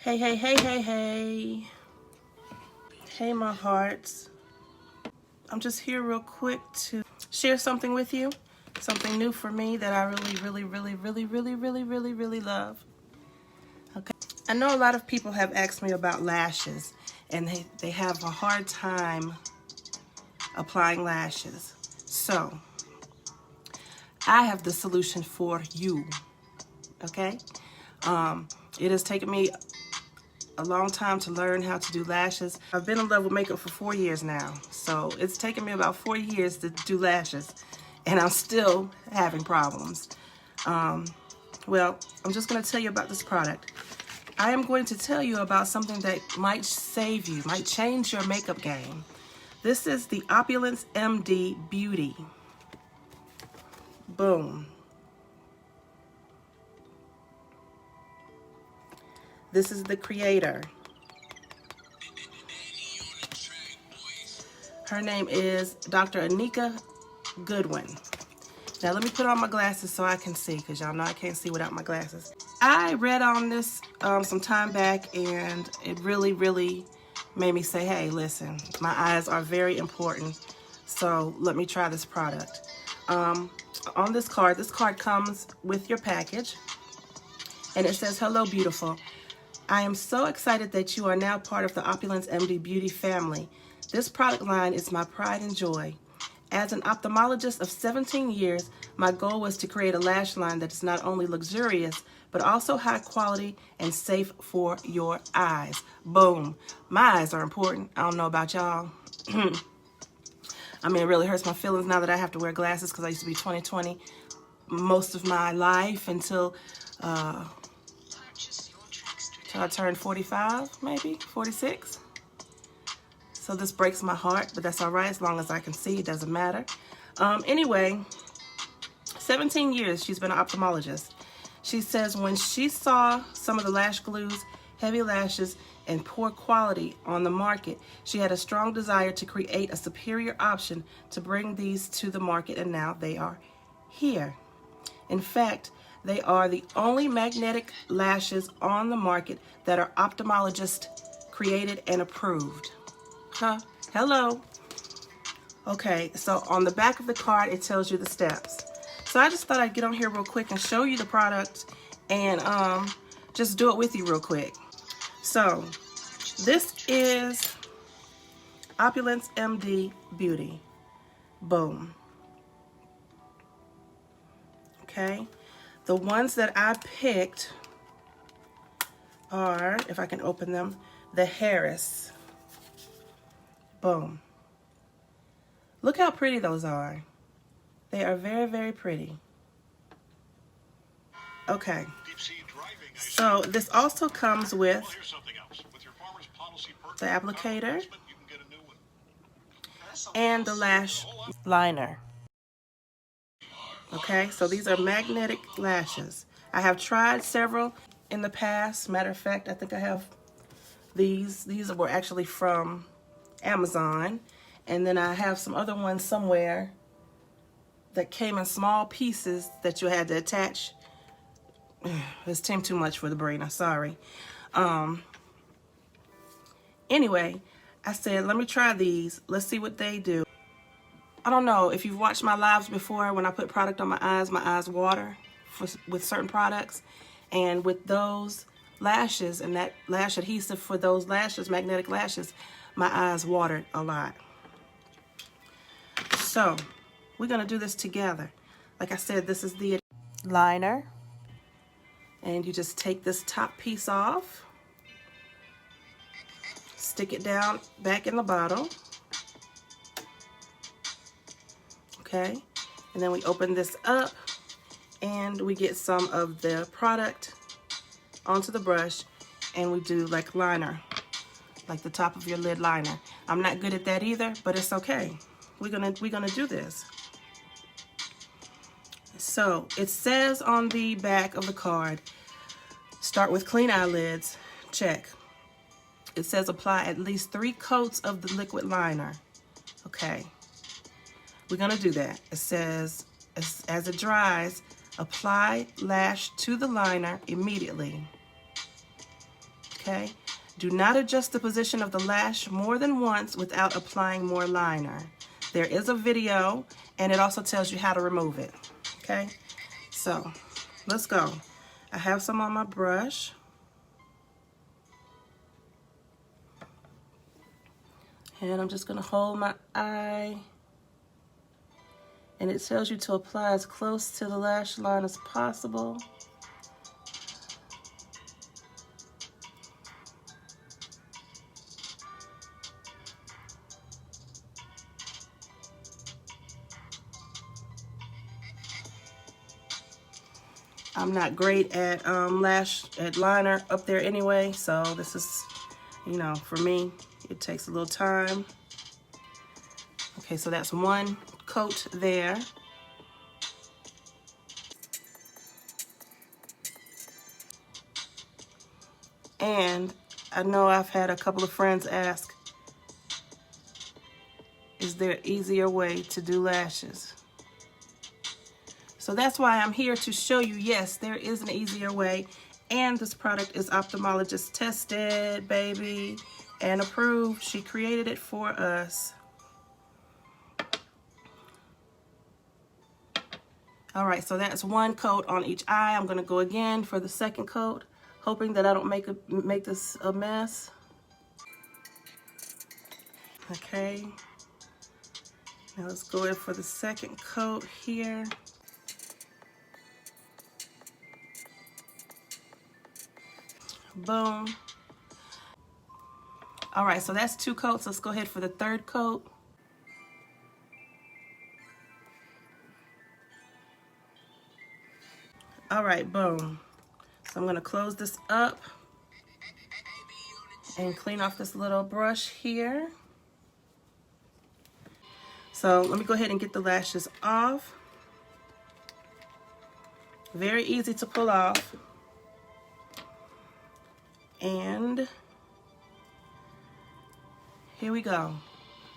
Hey, hey, hey, hey, hey. Hey, my hearts. I'm just here real quick to share something with you. Something new for me that I really love. Okay. I know a lot of people have asked me about lashes, and they have a hard time applying lashes. So, I have the solution for you. Okay? It has taken me a long time to learn how to do lashes. I've been in love with makeup for 4 years now, so it's taken me about 4 years to do lashes, and I'm still having problems. Well, I'm just going to tell you about this product. I am going to tell you about something that might save you, might change your makeup game. This is the OpulenceMD Beauty. Boom. This is the creator. Her name is Dr. Anika Goodwin. Now let me put on my glasses so I can see, because y'all know I can't see without my glasses. I read on this some time back, and it really made me say, hey, listen, my eyes are very important, so let me try this product. On this card comes with your package, and it says, hello, beautiful. I am so excited that you are now part of the OpulenceMD Beauty family. This product line is my pride and joy. As an ophthalmologist of 17 years, my goal was to create a lash line that is not only luxurious, but also high quality and safe for your eyes. Boom. My eyes are important. I don't know about y'all. I mean, it really hurts my feelings now that I have to wear glasses, because I used to be 20/20 most of my life until I turned 45, maybe 46. So this breaks my heart, but that's all right as long as I can see. It doesn't matter. Anyway, 17 years she's been an ophthalmologist. She says when she saw some of the lash glues, heavy lashes, and poor quality on the market, she had a strong desire to create a superior option to bring these to the market, and now they are here. In fact, they are the only magnetic lashes on the market that are ophthalmologist created and approved. Huh? Hello. Okay, so on the back of the card, it tells you the steps. So I just thought I'd get on here real quick and show you the product and just do it with you real quick. So this is OpulenceMD Beauty. Boom. Okay. The ones that I picked are, if I can open them, the Harris. Boom. Look how pretty those are. They are very pretty. Okay. So this also comes with the applicator and the lash liner. Okay, so these are magnetic lashes. I have tried several in the past. Matter of fact, I think I have these. These were actually from Amazon. And then I have some other ones somewhere that came in small pieces that you had to attach. It's too much for the brain, I'm sorry. Anyway, I said, let me try these. Let's see what they do. I don't know if you've watched my lives before. When I put product on my eyes water with certain products. And with those lashes and that lash adhesive for those lashes, magnetic lashes, my eyes watered a lot. So we're going to do this together. Like I said, this is the liner. And you just take this top piece off. Stick it down back in the bottle. Okay, and then we open this up and we get some of the product onto the brush, and we do like liner, like the top of your lid liner. I'm not good at that either, but it's okay. We're gonna do this. So it says on the back of the card, start with clean eyelids, check. It says apply at least 3 coats of the liquid liner. Okay. We're going to do that. It says, as it dries, apply lash to the liner immediately. Okay? Do not adjust the position of the lash more than once without applying more liner. There is a video, and it also tells you how to remove it. Okay? So, let's go. I have some on my brush. And I'm just going to hold my eye. And it tells you to apply as close to the lash line as possible. I'm not great at liner up there anyway, so this is, you know, for me, it takes a little time. Okay, so that's one coat there. And I know I've had a couple of friends ask, is there an easier way to do lashes? So that's why I'm here to show you, yes, there is an easier way. And this product is ophthalmologist tested, baby, and approved. She created it for us. All right, so that's one coat on each eye. I'm gonna go again for the second coat, hoping that I don't make this a mess. Okay, now let's go in for the second coat here. Boom. All right, so that's two coats. Let's go ahead for the third coat. All right, boom. So I'm gonna close this up and clean off this little brush here. So let me go ahead and get the lashes off. Very easy to pull off. And here we go.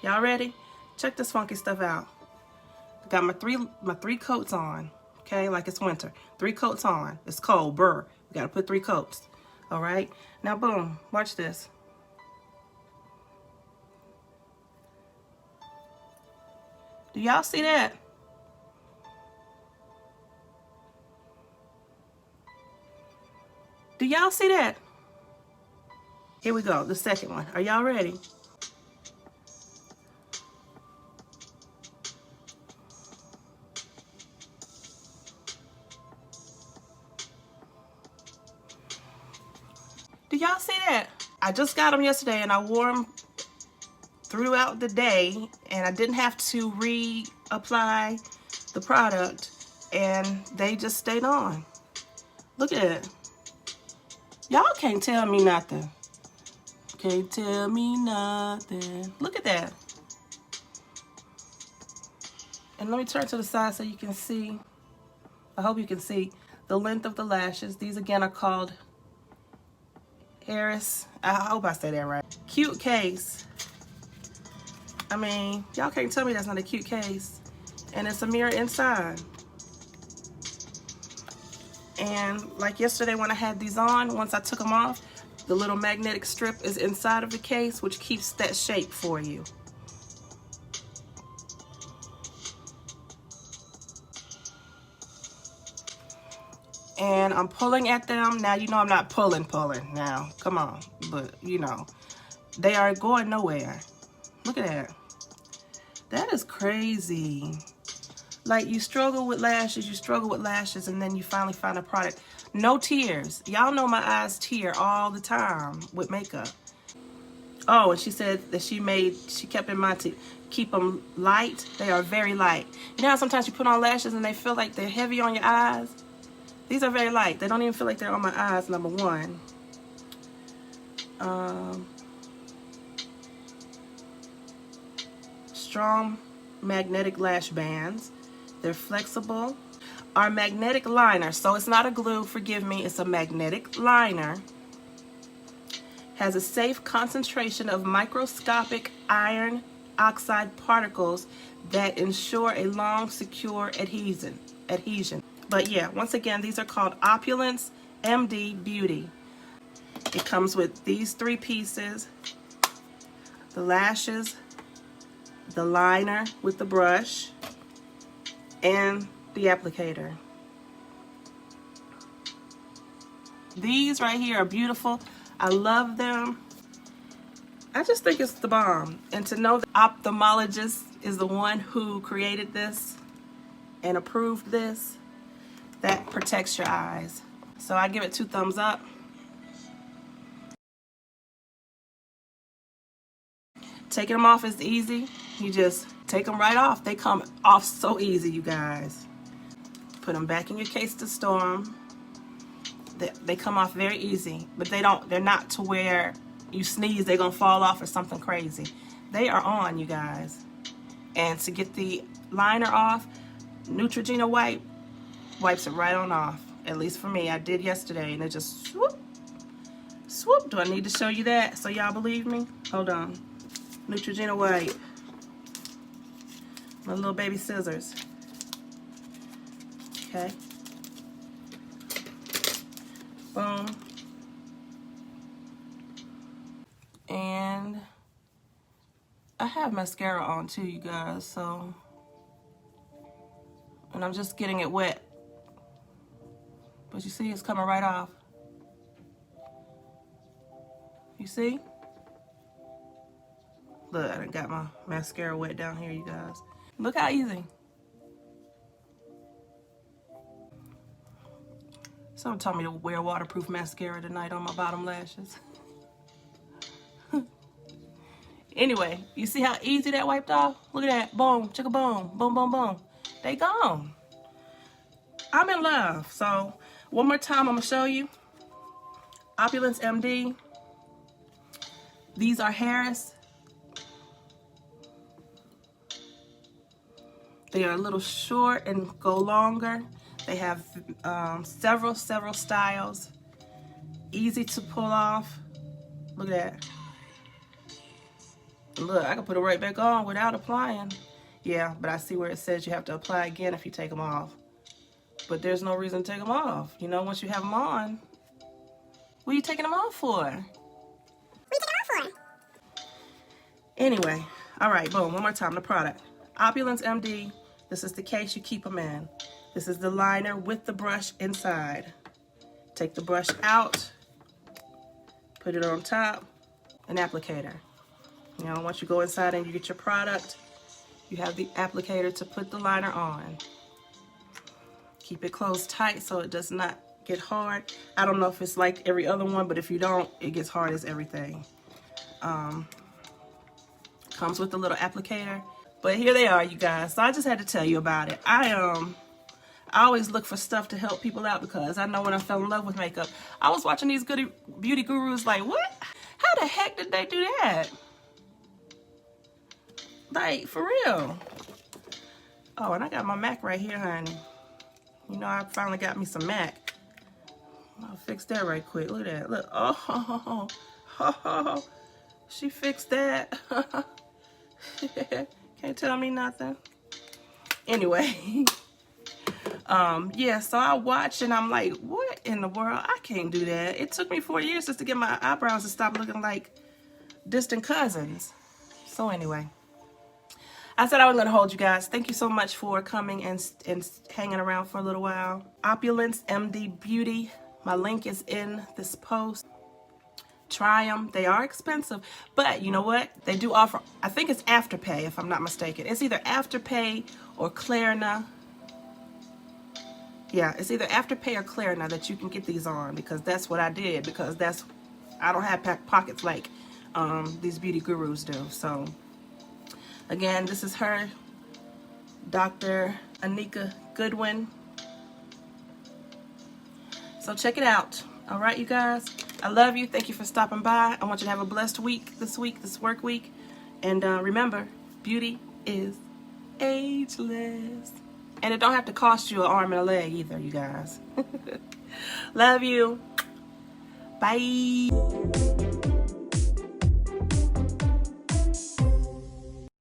Y'all ready? Check this funky stuff out. Got my three coats on. Okay, like it's winter. 3 coats on. It's cold, burr. We gotta put 3 coats. All right. Now, boom. Watch this. Do y'all see that? Do y'all see that? Here we go, the second one. Are y'all ready? Do y'all see that? I just got them yesterday and I wore them throughout the day and I didn't have to reapply the product and they just stayed on. Look at it. Y'all can't tell me nothing. Can't tell me nothing. Look at that. And let me turn to the side so you can see. I hope you can see the length of the lashes. These again are called Harris. I hope I said that right. Cute case. I mean, y'all can't tell me that's not a cute case. And it's a mirror inside. And like yesterday when I had these on, once I took them off, the little magnetic strip is inside of the case, which keeps that shape for you. And I'm pulling at them. Now, you know I'm not pulling now. Come on. But, you know, they are going nowhere. Look at that. That is crazy. Like, you struggle with lashes, and then you finally find a product. No tears. Y'all know my eyes tear all the time with makeup. Oh, and she said that she kept in mind to keep them light. They are very light. You know how sometimes you put on lashes and they feel like they're heavy on your eyes? These are very light. They don't even feel like they're on my eyes, number one. Strong magnetic lash bands. They're flexible. Our magnetic liner, so it's not a glue, forgive me, it's a magnetic liner, has a safe concentration of microscopic iron oxide particles that ensure a long, secure adhesion. But yeah, once again, these are called OpulenceMD Beauty. It comes with these 3 pieces: the lashes, the liner with the brush, and the applicator. These right here are beautiful. I love them. I just think it's the bomb. And to know the ophthalmologist is the one who created this and approved this, that protects your eyes. So I give it 2 thumbs up. Taking them off is easy. You just take them right off. They come off so easy, you guys. Put them back in your case to store them. They come off very easy, but they're not to where you sneeze, they're gonna fall off or something crazy. They are on, you guys. And to get the liner off, Neutrogena wipe wipes it right on off. At least for me, I did yesterday, and it just swoop, swoop. Do I need to show you that so y'all believe me? Hold on. Neutrogena wipe. My little baby scissors. Okay. Boom. And I have mascara on too, you guys, so, and I'm just getting it wet. But you see, it's coming right off. You see? Look, I done got my mascara wet down here, you guys. Look how easy. Someone told me to wear waterproof mascara tonight on my bottom lashes. Anyway, you see how easy that wiped off? Look at that. Boom, chicka boom, boom, boom, boom. They gone. I'm in love. So one more time, I'm gonna show you. OpulenceMD. These are Harris. They are a little short and go longer. They have several styles. Easy to pull off. Look at that. Look, I can put it right back on without applying. Yeah, but I see where it says you have to apply again if you take them off. But there's no reason to take them off. You know, once you have them on, what are you taking them off for? What are you taking them off for? Anyway, all right, boom, one more time, the product. OpulenceMD, this is the case you keep them in. This is the liner with the brush inside. Take the brush out, put it on top, an applicator. You know, once you go inside and you get your product, you have the applicator to put the liner on. Keep it closed tight so it does not get hard. I don't know if it's like every other one, but if you don't, it gets hard as everything. Comes with a little applicator. But here they are, you guys. So I just had to tell you about it. I always look for stuff to help people out because I know when I fell in love with makeup, I was watching these beauty gurus like, what? How the heck did they do that? Like, for real. Oh, and I got my MAC right here, honey. You know, I finally got me some MAC. I'll fix that right quick. Look at that. Look. Oh, she fixed that. Can't tell me nothing. Anyway. Yeah, so I watched and I'm like, what in the world? I can't do that. It took me 4 years just to get my eyebrows to stop looking like distant cousins. So anyway. I said I was going to hold you guys. Thank you so much for coming and hanging around for a little while. OpulenceMD Beauty. My link is in this post. Try them. They are expensive. But you know what? They do offer, I think it's Afterpay if I'm not mistaken. It's either Afterpay or Klarna. Yeah, it's either Afterpay or Klarna that you can get these on because that's what I did because I don't have pockets like these beauty gurus do. So again, this is her, Dr. Anika Goodwin. So check it out. All right, you guys. I love you. Thank you for stopping by. I want you to have a blessed week, this work week. And remember, beauty is ageless. And it don't have to cost you an arm and a leg either, you guys. Love you. Bye.